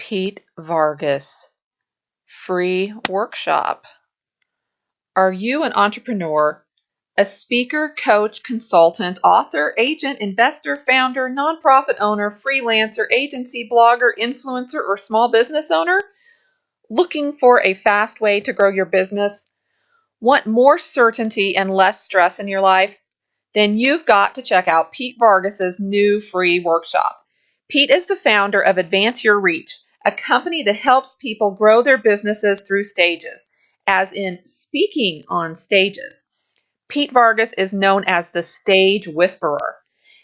Pete Vargas, free workshop. Are you an entrepreneur, a speaker, coach, consultant, author, agent, investor, founder, nonprofit owner, freelancer, agency, blogger, influencer, or small business owner? Looking for a fast way to grow your business? Want more certainty and less stress in your life? Then you've got to check out Pete Vargas's new free workshop. Pete is the founder of Advance Your Reach, a company that helps people grow their businesses through stages, as in speaking on stages. Pete Vargas is known as the Stage Whisperer.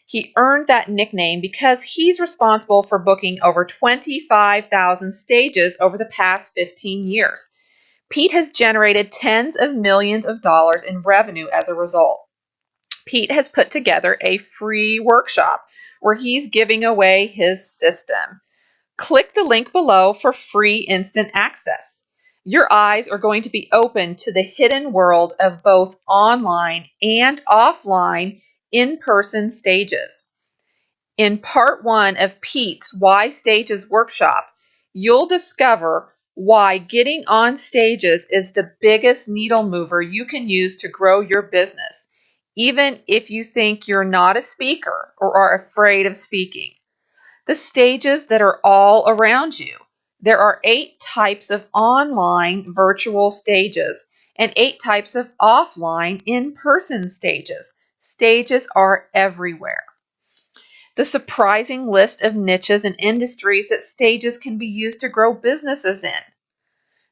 He earned that nickname because he's responsible for booking over 25,000 stages over the past 15 years. Pete has generated tens of millions of dollars in revenue as a result. Pete has put together a free workshop where he's giving away his system. Click the link below for free instant access. Your eyes are going to be open to the hidden world of both online and offline in-person stages. In part 1 of Pete's Why Stages workshop, you'll discover why getting on stages is the biggest needle mover you can use to grow your business, even if you think you're not a speaker or are afraid of speaking. The stages that are all around you. There are 8 types of online virtual stages and 8 types of offline in-person stages. Stages are everywhere. The surprising list of niches and industries that stages can be used to grow businesses in.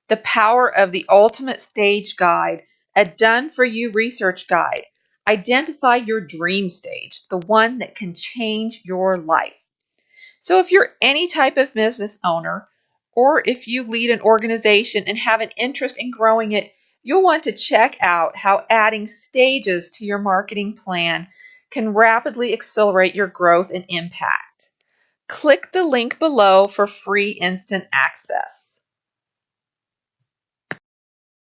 The power of the ultimate stage guide, a done-for-you research guide. Identify your dream stage, the one that can change your life. So if you're any type of business owner, or if you lead an organization and have an interest in growing it, you'll want to check out how adding stages to your marketing plan can rapidly accelerate your growth and impact. Click the link below for free instant access.